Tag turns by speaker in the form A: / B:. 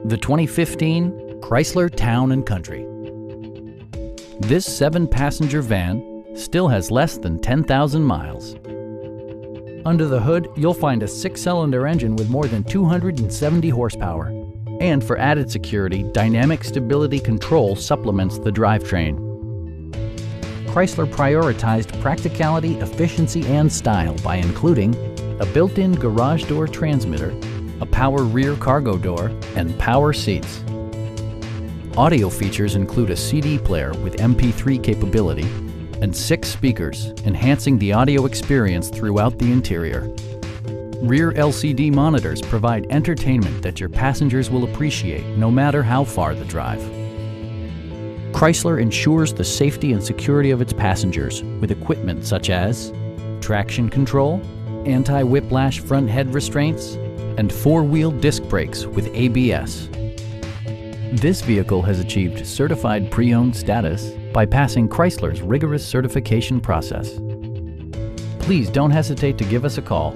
A: The 2015 Chrysler Town & Country. This 7-passenger van still has less than 10,000 miles. Under the hood, you'll find a 6-cylinder engine with more than 270 horsepower. And for added security, dynamic stability control supplements the drivetrain. Chrysler prioritized practicality, efficiency, and style by including a built-in garage door transmitter, a power rear cargo door, and power seats. Audio features include a CD player with MP3 capability and 6 speakers, enhancing the audio experience throughout the interior. Rear LCD monitors provide entertainment that your passengers will appreciate no matter how far the drive. Chrysler ensures the safety and security of its passengers with equipment such as traction control, anti-whiplash front head restraints, and 4-wheel disc brakes with ABS. This vehicle has achieved certified pre-owned status by passing Chrysler's rigorous certification process. Please don't hesitate to give us a call